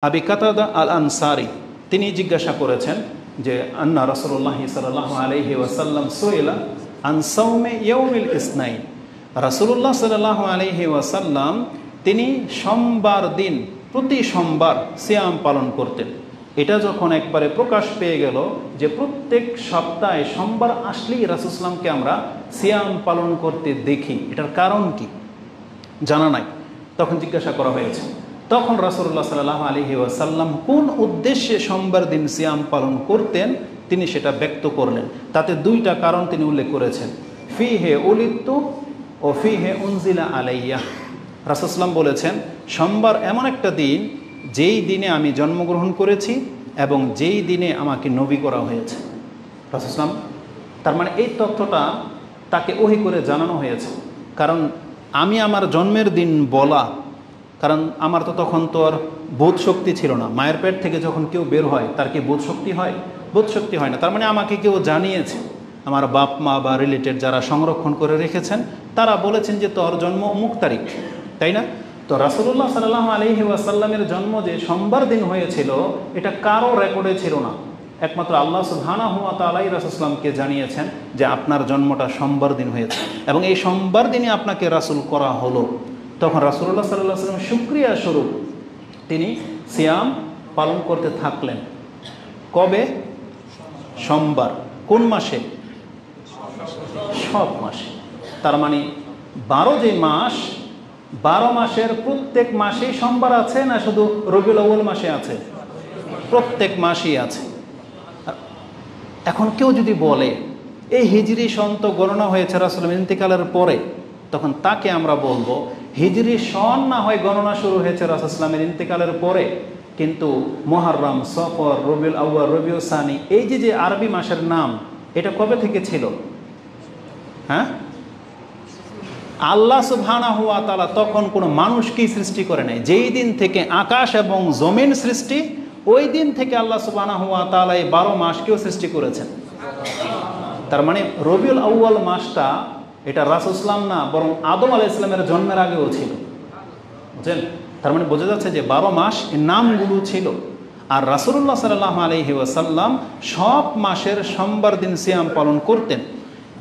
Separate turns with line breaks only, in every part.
আবি কাতাদা আল আনসারি তিনি জিজ্ঞাসা করেছেন যে আন্না রাসূলুল্লাহ সাল্লাল্লাহু আলাইহি ওয়াসাল্লাম সুইলা আন সাওমে ইয়াউমিল ইসনাইন। রাসূলুল্লাহ সাল্লাল্লাহু আলাইহি ওয়াসাল্লাম তিনি সোমবার দিন প্রতি সোমবার সিয়াম পালন করতেন। এটা যখন একবারে প্রকাশ পেয়ে গেল যে প্রত্যেক সপ্তাহে সোমবার আসলেই রাসূল সাল্লামকে আমরা সিয়াম পালন করতে দেখি, এটার কারণ কি জানা নাই। তখন জিজ্ঞাসা করা হয়েছে, তখন রাসূলুল্লাহ সাল্লাল্লাহু আলাইহি ওয়াসাল্লাম কোন উদ্দেশ্যে সোমবার দিন সিয়াম পালন করতেন তিনি সেটা ব্যক্ত করলেন। তাতে দুইটা কারণ তিনি উল্লেখ করেছেন, ফিহে উলিদতু ও ফিহে উনজিলা আলাইয়া। রাসূল সাল্লাম বলেছেন সোমবার এমন একটা দিন যেই দিনে আমি জন্মগ্রহণ করেছি এবং যেই দিনে আমাকে নবী করা হয়েছে। রাসূল সাল্লাম তার মানে এই তথ্যটা তাকে ওহী করে জানানো হয়েছে। কারণ আমি আমার জন্মের দিন বলা, কারণ আমার তো তখন তো আর বোধ শক্তি ছিল না। মায়ের পেট থেকে যখন কেউ বের হয় তার কি বোধ শক্তি হয়? বোধ শক্তি হয় না। তার মানে আমাকে কেউ জানিয়েছে, আমার বাপ মা বা রিলেটেড যারা সংরক্ষণ করে রেখেছেন তারা বলেছেন যে তোর জন্ম অমুক তারিখ, তাই না? তো রাসূলুল্লাহ সাল্লাল্লাহু আলাইহি ওয়াসাল্লামের জন্ম যে সোমবার দিন হয়েছিল এটা কারো রেকর্ডে ছিল না, একমাত্র আল্লাহ সুবহানাহু ওয়া তাআলাই রাসূল সাল্লামকে জানিয়েছেন যে আপনার জন্মটা সোমবার দিন হয়েছে এবং এই সোমবার দিনে আপনাকে রাসূল করা হলো। তখন রাসূলুল্লাহ সাল্লাল্লাহু আলাইহি ওয়াসাল্লাম শুকরিয়া স্বরূপ তিনি সিয়াম পালন করতে থাকলেন। কবে? সোমবার। কোন মাসে? সব মাসে। তার মানে 12 যে মাস, 12 মাসের প্রত্যেক মাসেই সোমবার আছে না শুধু রবিউল আউয়াল মাসে আছে? প্রত্যেক মাসেই আছে। এখন কেউ যদি বলে এই হিজরি সন তো গণনা হয়েছে রাসূলের ইন্তেকালের পরে, তখন তাকে আমরা বলবো হিজরি সন না হয় গণনা শুরু হয়েছে রাসূল সাল্লামের ইন্তেকালের পরে, কিন্তু মুহররম, সফর, রবিউল আউয়াল, রবিউল সানি এই যে আরবি মাসের নাম এটা কবে থেকে ছিল? হ্যাঁ, আল্লাহ সুবহানাহু ওয়া তাআলা তখন কোনো মানুষকেই সৃষ্টি করে নাই। যেই দিন থেকে আকাশ এবং জমিন সৃষ্টি ওই দিন থেকে আল্লাহ সুবহানাহু ওয়া তাআলা এই 12 মাসকেও সৃষ্টি করেছেন। তার মানে রবিউল আউয়াল মাসটা এটা রাসূল সাল্লাম না বরং আদম আলাইহিস সালামের জন্মের আগেও ছিল, বুঝলেন? তার মানে বোঝা যাচ্ছে যে 12 মাস এর নামগুলো ছিল। আর রাসূলুল্লাহ সাল্লাল্লাহু আলাইহি ওয়াসাল্লাম সব মাসের সোমবার দিন সিয়াম পালন করতেন।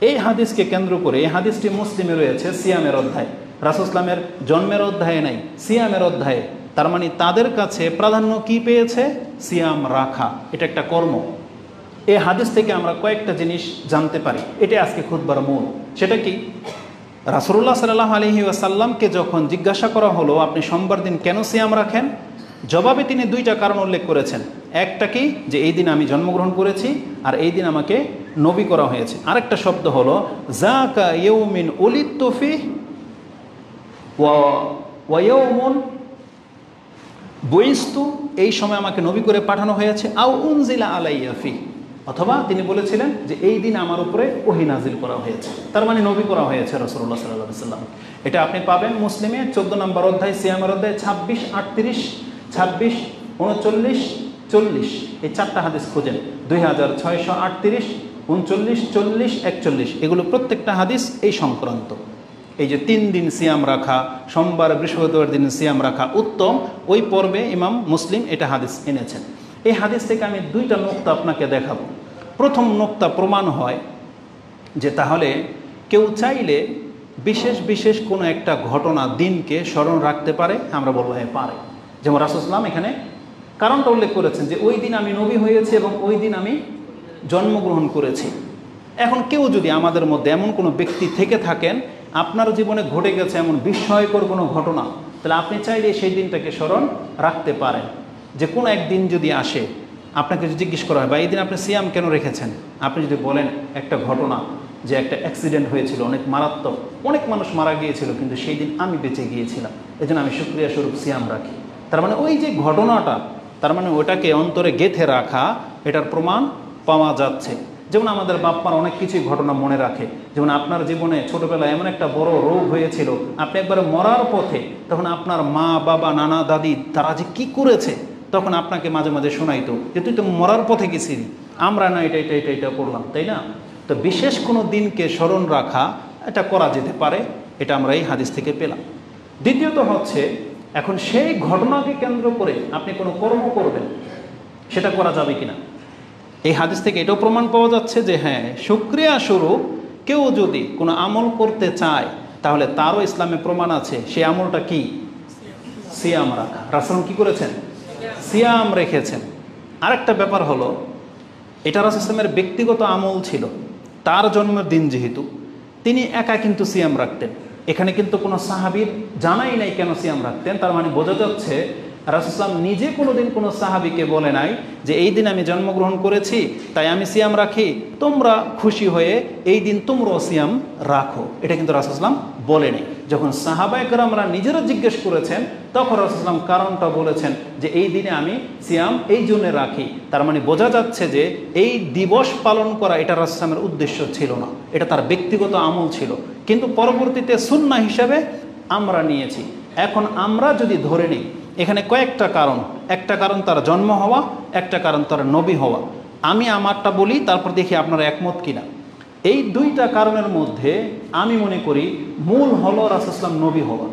এই হাদিসকে কেন্দ্র করে, এই হাদিসটি মুসলিমে রয়েছে সিয়ামের অধ্যায়, রাসূল সাল্লামের জন্মের অধ্যায়ে নাই, সিয়ামের অধ্যায়ে। তার মানে তাদের কাছে প্রাধান্য কি পেয়েছে? সিয়াম রাখা, এটা একটা কর্ম। এই হাদিস থেকে আমরা কয়েকটা জিনিস জানতে পারি, এটা আজকে খুতবার মূল। সেটা কি? রাসূলুল্লাহ সাল্লাল্লাহু আলাইহি ওয়াসাল্লামকে যখন জিজ্ঞাসা করা হলো আপনি সোমবার দিন কেন সিয়াম রাখেন, জবাবে তিনি দুইটা কারণ উল্লেখ করেছেন। একটা কি, যে এই দিন আমি জন্মগ্রহণ করেছি আর এই দিন আমাকে নবী করা হয়েছে। আরেকটা শব্দ হলো যাকা ইয়াউমিন উলিদতু ফিহি ওয়া ইয়াউমুন বুইস্তু, এই সময় আমাকে নবী করে পাঠানো হয়েছে, আও উনজিলা আলাইয়া ফিহি, অথবা তিনি বলেছিলেন যে এই দিন আমার উপরে ওহী নাজিল করা হয়েছে। তার মানে নবী করা হয়েছে রাসূলুল্লাহ সাল্লাল্লাহু আলাইহি ওয়াসাল্লাম। এটা আপনি পাবেন মুসলিমে 14 নম্বর অধ্যায় সিয়ামের অধ্যায় 26, 38, 26, 39, 40 এই 4টা হাদিস খুঁজেন। 2638, 39, 40, 41 এগুলো প্রত্যেকটা হাদিস এই সংক্রান্ত। এই যে 3 দিন সিয়াম রাখা, সোমবার বৃহস্পতিবার দিন সিয়াম রাখা উত্তম, ওই পর্বে ইমাম মুসলিম এটা হাদিস এনেছেন। এই হাদিস থেকে আমি দুইটা নোক্তা আপনাকে দেখাবো। প্রথম নোক্তা প্রমাণ হয় যে তাহলে কেউ চাইলে বিশেষ বিশেষ কোনো একটা ঘটনা দিনকে স্মরণ রাখতে পারে। আমরা বলবো হ্যাঁ পারে। যেমন রাসূল সাল্লাল্লাহু আলাইহি ওয়াসাল্লাম এখানে কারণটা উল্লেখ করেছেন যে ওই দিন আমি নবী হয়েছি এবং ওই দিন আমি জন্মগ্রহণ করেছি। এখন কেউ যদি আমাদের মধ্যে এমন কোনো ব্যক্তি থেকে থাকেন আপনার জীবনে ঘটে গেছে এমন বিস্ময়কর কোনো ঘটনা, তাহলে আপনি চাইলে সেই দিনটাকে স্মরণ রাখতে পারেন। যে কোনো একদিন যদি আসে আপনাকে যদি জিজ্ঞেস করা হয় বা এই দিন আপনি সিয়াম কেন রেখেছেন, আপনি যদি বলেন একটা ঘটনা যে একটা অ্যাক্সিডেন্ট হয়েছিল অনেক মারাত্মক, অনেক মানুষ মারা গিয়েছিল কিন্তু সেই দিন আমি বেঁচে গিয়েছিলাম, এই জন্য আমি শুকরিয়া স্বরূপ সিয়াম রাখি। তার মানে ওই যে ঘটনাটা, তার মানে ওটাকে অন্তরে গেঁথে রাখা, এটার প্রমাণ পাওয়া যাচ্ছে। যেমন আমাদের বাপ্পার অনেক কিছুই ঘটনা মনে রাখে। যেমন আপনার জীবনে ছোটোবেলায় এমন একটা বড় রোগ হয়েছিল, আপনি একবারে মরার পথে, তখন আপনার মা বাবা নানা দাদি তারা যে কী করেছে তখন আপনাকে মাঝে মাঝে শোনাইতো যে তুই তো মরার পথে গেছিলি, আমরা না এটা এটা এটা এটা করলাম, তাই না? তো বিশেষ কোনো দিনকে স্মরণ রাখা এটা করা যেতে পারে, এটা আমরা এই হাদিস থেকে পেলাম। দ্বিতীয়ত হচ্ছে এখন সেই ঘটনাকে কেন্দ্র করে আপনি কোনো কর্ম করবেন, সেটা করা যাবে কিনা? এই হাদিস থেকে এটাও প্রমাণ পাওয়া যাচ্ছে যে হ্যাঁ, শুকরিয়া স্বরূপ কেউ যদি কোনো আমল করতে চায় তাহলে তারও ইসলামে প্রমাণ আছে। সেই আমলটা কি? সিয়াম রাখা। রাসূল কি করেছেন? সিয়াম রেখেছেন। আরেকটা ব্যাপার হলো, এটা রাসূল ইসলামের ব্যক্তিগত আমল ছিল। তার জন্মের দিন যেহেতু, তিনি একা কিন্তু সিয়াম রাখতেন। এখানে কিন্তু কোনো সাহাবীর জানাই নাই কেন সিয়াম রাখতেন। তার মানে বোঝা যাচ্ছে রাসূল ইসলাম নিজে কোনোদিন কোনো সাহাবীকে বলে নাই যে এই দিন আমি জন্মগ্রহণ করেছি তাই আমি সিয়াম রাখি, তোমরা খুশি হয়ে এই দিন তোমরাও সিয়াম রাখো। এটা কিন্তু রাসূল ইসলাম বলেনি। যখন সাহাবায়ে কেরামরা নিজেরা জিজ্ঞেস করেছেন তখন রাসূল ইসলাম কারণটা বলেছেন যে এই দিনে আমি সিয়াম এই জন্য রাখি। তার মানে বোঝা যাচ্ছে যে এই দিবস পালন করা এটা রাসূল ইসলামের উদ্দেশ্য ছিল না, এটা তার ব্যক্তিগত আমল ছিল, কিন্তু পরবর্তীতে সুন্নাহ হিসাবে আমরা নিয়েছি। এখন আমরা যদি ধরে নিই এখানে কয়েকটা কারণ, একটা কারণ তার জন্ম হওয়া, একটা কারণ তার নবী হওয়া। আমি আমারটা বলি, তারপর দেখি আপনারা একমত কিনা। এই দুইটা কারণের মধ্যে আমি মনে করি মূল হলো রাসূল ইসলাম নবী হওয়া।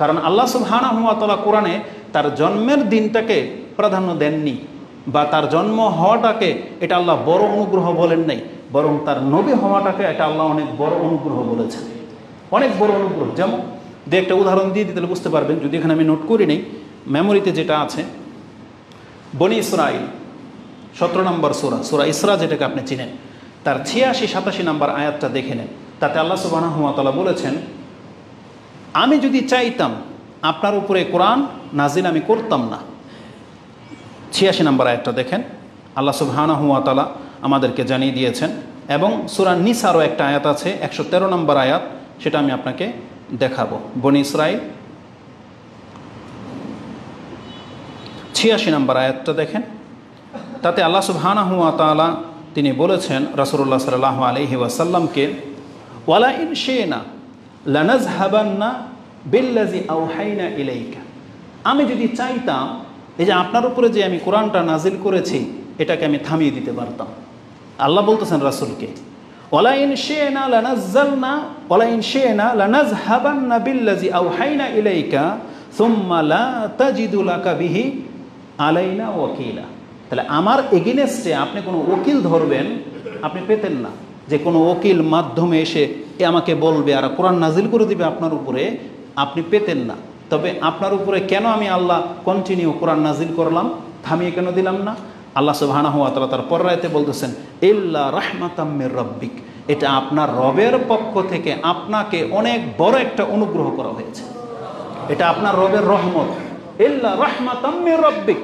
কারণ আল্লাহ সুবহানাহু ওয়া তাআলা কোরআনে তার জন্মের দিনটাকে প্রাধান্য দেননি, বা তার জন্ম হওয়াটাকে এটা আল্লাহ বড় অনুগ্রহ বলেন নাই, বরং তার নবী হওয়াটাকে এটা আল্লাহ অনেক বড় অনুগ্রহ বলেছেন, অনেক বড় অনুগ্রহ। যেমন দু একটা উদাহরণ দিয়ে দিতে বুঝতে পারবেন, যদি এখানে আমি নোট করি নেই, মেমোরিতে যেটা আছে। বনি ইসরাইল 17 নম্বর সূরা, সূরা ইসরা যেটাকে আপনি চিনেন, তার 86-87 নম্বর আয়াতটা দেখে নেন। তাতে আল্লাহ সুবহানাহু ওয়া তাআলা বলেছেন, আমি যদি চাইতাম আপনার উপরে কোরআন নাজিল আমি করতাম না। 86 নম্বর আয়াতটা দেখেন, আল্লাহ সুবহানাহু ওয়া তাআলা আমাদেরকে জানিয়ে দিয়েছেন। এবং সূরা নিসারও একটা আয়াত আছে, 113 নম্বর আয়াত, সেটা আমি আপনাকে দেখাবো। বনি ইসরাইল 86 নম্বর আয়াতটা দেখেন। তাতে আল্লাহ সুবহানাহু ওয়া তাআলা তিনি বলেছেন রাসূলুল্লাহ সাল্লাল্লাহু আলাইহি ওয়াসাল্লামকে, ওয়ালা ইন শি'না লানাযহাবান্না বিল্লাযী আওহাইনা ইলাইকা। আমি যদি চাইতাম এই যে আপনার উপরে যে আমি কোরআনটা নাজিল করেছি এটাকে আমি থামিয়ে দিতে পারতাম। আল্লাহ বলতেছেন রাসূলকে, ওয়ালা ইন শি'না লানাযালনা ওয়ালা ইন শি'না লানাযহাবান্না বিল্লাযী আওহাইনা ইলাইকা সুম্মা লা তাজিদু লাকা বিহি আলাইনা ওয়াকিলা। তাহলে আমার এগেইনস্টে আপনি কোনো উকিল ধরবেন, আপনি পেতেন না যে কোনো উকিল মাধ্যমে এসে আমাকে বলবে আর কোরআন নাজিল করে দিবে আপনার উপরে, আপনি পেতেন না। তবে আপনার উপরে কেন আমি আল্লাহ কন্টিনিউ কোরআন নাজিল করলাম, থামিয়ে কেন দিলাম না? আল্লাহ সুবহানাহু ওয়া তাআলা তার পরের আয়াতে বলতেছেন, ইল্লা রাহমাতাম মির রাব্বিক, এটা আপনার রবের পক্ষ থেকে আপনাকে অনেক বড় একটা অনুগ্রহ করা হয়েছে, এটা আপনার রবের রহমত। ইল্লা রাহমাতাম মির রাব্বিক,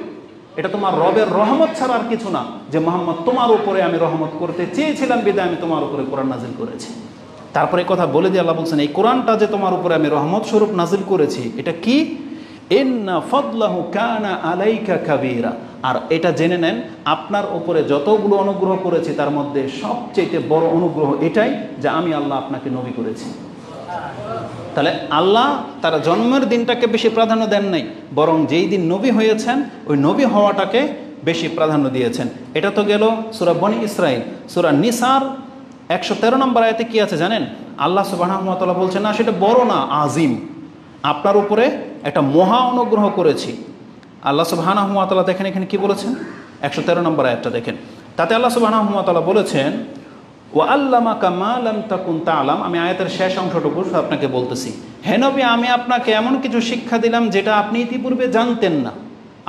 এটা তোমার রবের রহমত ছাড়া আর কিছু না, যে মুহাম্মদ তোমার উপরে আমি রহমত করতে চেয়েছিলাম বিধায় আমি তোমার উপরে কোরআন নাজিল করেছি। তারপরে কথা বলে দিয়ে আল্লাহ বলছেন, এই কোরআনটা যে তোমার উপরে আমি রহমত স্বরূপ নাজিল করেছি এটা কি? ইন্না ফাদলাহু কানা আলাইকা কাবীরা। আর এটা জেনে নেন আপনার উপরে যতগুলো অনুগ্রহ করেছি তার মধ্যে সবচেয়ে বড় অনুগ্রহ এটাই যে আমি আল্লাহ আপনাকে নবী করেছি। তাহলে আল্লাহ তার জন্মের দিনটাকে বেশি প্রাধান্য দেন নাই, বরং যেই দিন নবী হয়েছেন ওই নবী হওয়াটাকে বেশি প্রাধান্য দিয়েছেন। এটা তো গেল সূরা বনি ইসরাইল। সূরা নিসার 113 নম্বর আয়াতে কি আছে জানেন? আল্লাহ সুবহানাহু ওয়া তাআলা বলছেন, না সেটা বড় না, আজিম, আপনার উপরে একটা মহা অনুগ্রহ করেছি। আল্লাহ সুবহানাহু ওয়া তাআলা দেখেন এখানে কি বলেছেন, 113 নম্বর আয়াতটা দেখেন। তাতে আল্লাহ সুবহানাহু ওয়া তাআলা বলেছেন, ওয়া আল্লামাকা মা লাম তাকুন তা'লাম। আমি আয়াতের শেষ অংশটুকু আপনাকে বলতেছি, হে নবী আমি আপনাকে এমন কিছু শিক্ষা দিলাম যেটা আপনি ইতিপূর্বে জানতেন না।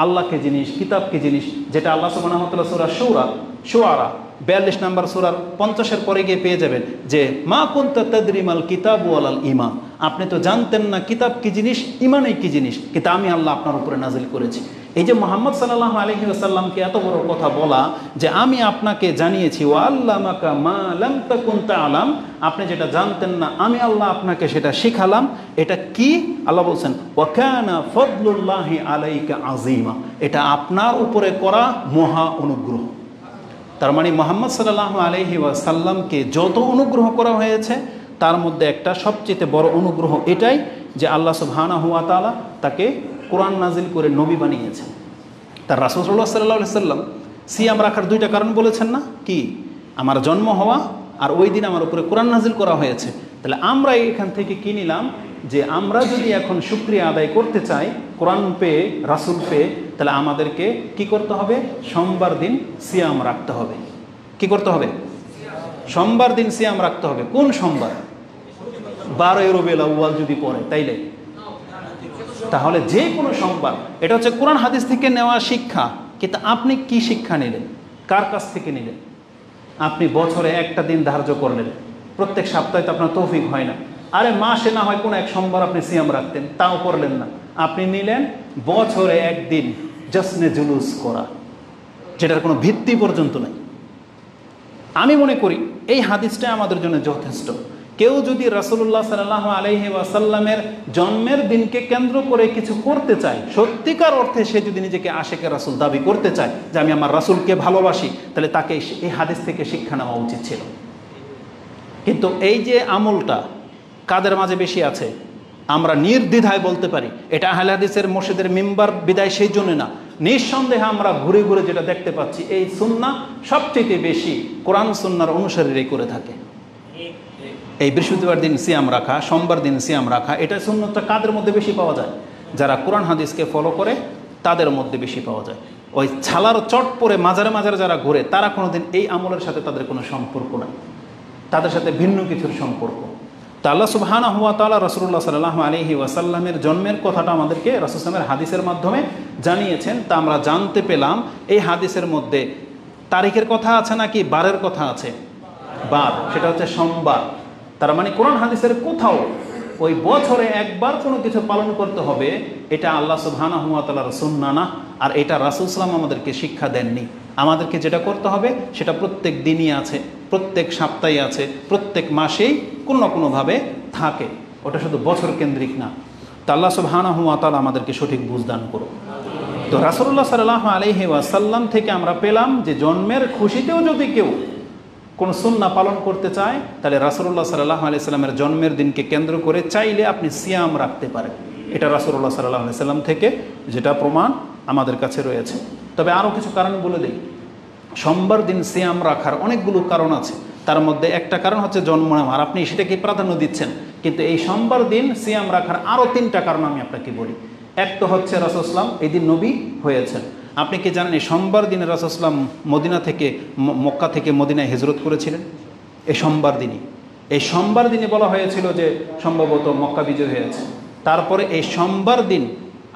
আল্লাহকে জিনিস, কিতাবকে জিনিস, যেটা আল্লাহ সুবহানাহু ওয়া তাআলা সূরা শুআরা 42 নম্বর সূরার 50-এর পরে গিয়ে পেয়ে যাবেন যে মা কুনতা তাদরিমাল কিতাবু ওয়ালাল ঈমান, আপনি তো জানতেন না কিতাব কি জিনিস, ঈমানই কি জিনিস, কিন্তু আমি আল্লাহ আপনার উপরে নাজিল করেছি। এই যে মুহাম্মদ সাল্লাল্লাহু আলাইহি ওয়াসাল্লামকে এত বড় কথা বলা যে আমি আপনাকে জানিয়েছি, ওয়া আল্লামাকা মা লাম তাকুন তা'লাম, আপনি যেটা জানতেন না আমি আল্লাহ আপনাকে সেটা শিখালাম। এটা কি? আল্লাহ বলছেন, ওয়া কানা ফাদলুল্লাহি আলাইকা আযীমা, এটা আপনার উপরে করা মহা অনুগ্রহ। তার মানে মুহাম্মদ সাল্লাল্লাহু আলাইহি ওয়াসাল্লামকে যত অনুগ্রহ করা হয়েছে তার মধ্যে একটা সবচেয়ে বড় অনুগ্রহ এটাই যে আল্লাহ সুবহানাহু ওয়া তাআলা তাকে কোরআন নাজিল করে নবী বানিয়েছেন। তার রাসূলুল্লাহ সাল্লাল্লাহু আলাইহি ওয়াসাল্লাম সিয়াম রাখার দুইটা কারণ বলেছেন না কি? আমার জন্ম হওয়া আর ওই দিন আমার উপরে কোরআন নাজিল করা হয়েছে। তাহলে আমরা এখান থেকে কি নিলাম? যে আমরা যদি এখন শুকরিয়া আদায় করতে চাই কোরআন পেয়ে, রাসূল পেয়ে, তাহলে আমাদেরকে কি করতে হবে? সোমবার দিন সিয়াম রাখতে হবে। কি করতে হবে? সোমবার দিন সিয়াম রাখতে হবে। কোন সোমবার? 12 রবিউল আউয়াল যদি পড়ে তাইলে, তাহলে যে কোনো সোমবার। এটা হচ্ছে কোরআন হাদিস থেকে নেওয়া শিক্ষা। কিন্তু আপনি কি শিক্ষা নিলেন? কার কাছ থেকে নিলেন? আপনি বছরে একটা দিন ধার্য করলেন, প্রত্যেক সপ্তাহে তো আপনার তৌফিক হয় না। আরে মাসে না হয় কোনো এক সোমবার আপনি সিয়াম রাখতেন, তাও করলেন না। আপনি নিলেন বছরে একদিন জশ্নে জুলুস করা, যেটার কোনো ভিত্তি পর্যন্ত নাই। আমি মনে করি এই হাদিসটা আমাদের জন্য যথেষ্ট। কেউ যদি রাসূলুল্লাহ সাল্লাল্লাহু আলাইহি ওয়াসাল্লামের জন্মের দিনকে কেন্দ্র করে কিছু করতে চায়, সত্যিকার অর্থে সে যদি নিজেকে আশেকে রাসূল দাবি করতে চায় যে আমি আমার রাসূলকে ভালোবাসি, তাহলে তাকে এই হাদিস থেকে শিক্ষা নেওয়া উচিত ছিল। কিন্তু এই যে আমলটা কাদের মাঝে বেশি আছে? আমরা নির্দ্বিধায় বলতে পারি এটা আহলে হাদিসের মসজিদের মিম্বার বিদায় সেই জন্য না, নিঃসন্দেহে আমরা ঘুরে ঘুরে যেটা দেখতে পাচ্ছি, এই সুন্নাহ সবচেয়ে বেশি কোরআন সুন্নাহর অনুসারীরাই করে থাকে। এই বৃহস্পতিবার দিন সিয়াম রাখা, সোমবার দিন সিয়াম রাখা, এটা সুন্নতটা কাদের মধ্যে বেশি পাওয়া যায়? যারা কোরআন হাদিসকে ফলো করে তাদের মধ্যে বেশি পাওয়া যায়। ওই ছালার চট পরে মাজারে মাজারে যারা ঘুরে, তারা কোনোদিন এই আমলের সাথে তাদের কোনো সম্পর্ক নাই, তাদের সাথে ভিন্ন কিছুর সম্পর্ক। তা আল্লাহ সুবহানাহু ওয়া তাআলা রাসূলুল্লাহ সাল্লাল্লাহু আলাইহি ওয়াসাল্লামের জন্মের কথাটা আমাদেরকে রাসূল সাল্লাল্লাহু হাদিসের মাধ্যমে জানিয়েছেন। তা আমরা জানতে পেলাম এই হাদিসের মধ্যে তারিখের কথা আছে নাকি বারের কথা আছে? বার, সেটা হচ্ছে সোমবার। তার মানে কোরআন হাদিসের কোথাও ওই বছরে একবার কোনো কিছু পালন করতে হবে, এটা আল্লাহ সুবহানাহু ওয়া তাআলার সুন্নাহ না, আর এটা রাসূল সাল্লাল্লাহু আলাইহি আমাদেরকে শিক্ষা দেননি। আমাদেরকে যেটা করতে হবে সেটা প্রত্যেক দিনই আছে, প্রত্যেক সপ্তাহে আছে, প্রত্যেক মাসেই কোনো না কোনোভাবে থাকে। ওটা শুধু বছর কেন্দ্রিক না। তা আল্লাহ সুবহানাহু ওয়া তাআলা আমাদেরকে সঠিক বুঝদান করুন। তো রাসূলুল্লাহ সাল্লাল্লাহু আলাইহি ওয়াসাল্লাম থেকে আমরা পেলাম যে জন্মের খুশিতেও যদি কেউ কোন সুন্নাহ পালন করতে চায়, তাহলে রাসূলুল্লাহ সাল্লাল্লাহু আলাইহি সাল্লামের জন্মের দিনকে কেন্দ্র করে চাইলে আপনি সিয়াম রাখতে পারেন। এটা রাসূলুল্লাহ সাল্লাল্লাহু আলাইহি সাল্লাম থেকে যেটা প্রমাণ আমাদের কাছে রয়েছে। তবে আরও কিছু কারণ বলে দিই। সোমবার দিন সিয়াম রাখার অনেকগুলো কারণ আছে, তার মধ্যে একটা কারণ হচ্ছে জন্ম নেওয়া, আর আপনি সেটাকে প্রাধান্য দিচ্ছেন। কিন্তু এই সোমবার দিন সিয়াম রাখার আরও 3টা কারণ আমি আপনাকে বলি। এক তো হচ্ছে রাসূল সাল্লাল্লাহু আলাইহি ওয়াসাল্লাম এই দিন নবী হয়েছেন। আপনি কি জানেন এই সোমবার দিনে রাসূল সাল্লাল্লাহু আলাইহি ওয়াসাল্লাম মদিনা থেকে মক্কা থেকে মদিনায় হিজরত করেছিলেন? এই সোমবার দিনই। এই সোমবার দিনে বলা হয়েছিল যে সম্ভবত মক্কা বিজয় হয়েছে। তারপরে এই সোমবার দিন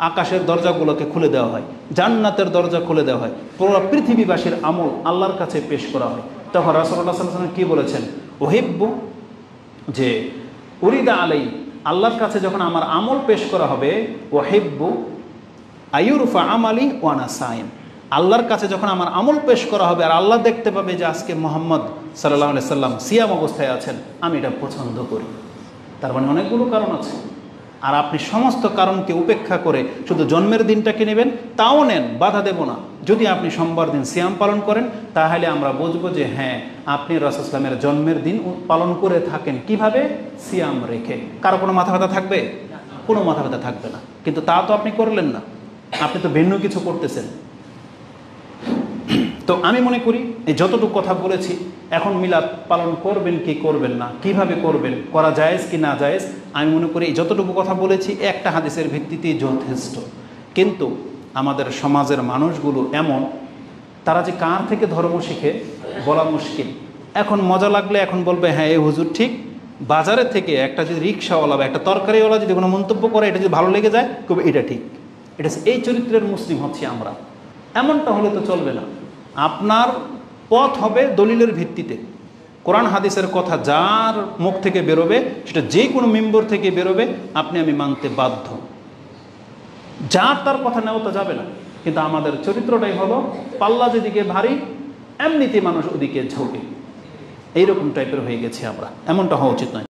আকাশের দরজাগুলোকে খুলে দেওয়া হয়, জান্নাতের দরজা খুলে দেওয়া হয়, পুরো পৃথিবীবাসীর আমল আল্লাহর কাছে পেশ করা হয়। তখন রাসূলুল্লাহ সাল্লাল্লাহু আলাইহি ওয়াসাল্লাম কি বলেছেন? ওহিব্বু, যে উরিদা আলাই, আল্লাহর কাছে যখন আমার আমল পেশ করা হবে, ওহিব্বু আয়ুরফা আমালি ওয়ানা সাইম, আল্লাহর কাছে যখন আমার আমল পেশ করা হবে আর আল্লাহ দেখতে পাবে যে আজকে মুহাম্মদ সাল্লাল্লাহু আলাইহি সাল্লাম সিয়াম অবস্থায় আছেন, আমি এটা পছন্দ করি। তার মানে অনেকগুলো কারণ আছে। আর আপনি সমস্ত কারণকে উপেক্ষা করে শুধু জন্মের দিনটাকে নেবেন, তাও নেন, বাধা দেব না। যদি আপনি সোমবার দিন সিয়াম পালন করেন, তাহলে আমরা বুঝবো যে হ্যাঁ আপনি রাসূল সাল্লাল্লাহু আলাইহি জন্মের দিন পালন করে থাকেন। কিভাবে? সিয়াম রেখে। কারো কোনো মাথা ব্যথা থাকবে? কোনো মাথা ব্যথা থাকবে না। কিন্তু তা তো আপনি করলেন না, আপনি তো ভিন্ন কিছু করতেছেন। তো আমি মনে করি এই যতটুকু কথা বলেছি, এখন মিলাদ পালন করবেন কি করবেন না, কিভাবে করবেন, করা জায়েজ কি না জায়েজ, আমি মনে করি এই যতটুকু কথা বলেছি একটা হাদিসের ভিত্তিতেই যথেষ্ট। কিন্তু আমাদের সমাজের মানুষগুলো এমন, তারা যে কার থেকে ধর্ম শিখে বলা মুশকিল। এখন মজা লাগলে এখন বলবে হ্যাঁ এই হুজুর ঠিক, বাজারে থেকে একটা যদি রিক্সাওয়ালা বা একটা তরকারিওয়ালা যদি কোনো মন্তব্য করে, এটা যদি ভালো লেগে যায় তবে এটা ঠিক। এটা এই চরিত্রের মুসলিম হচ্ছি আমরা। এমনটা হলে তো চলবে না। আপনার পথ হবে দলিলের ভিত্তিতে। কোরআন হাদিসের কথা যার মুখ থেকে বেরোবে, সেটা যে কোনো মেম্বর থেকে বেরোবে, আপনি আমি মানতে বাধ্য। যার তার কথা নেওয়া তো যাবে না। কিন্তু আমাদের চরিত্রটাই হলো পাল্লা যেদিকে ভারী এমনিতে মানুষ ওদিকে ঝোঁকে, এইরকম টাইপের হয়ে গেছে আমরা। এমনটা হওয়া উচিত নয়।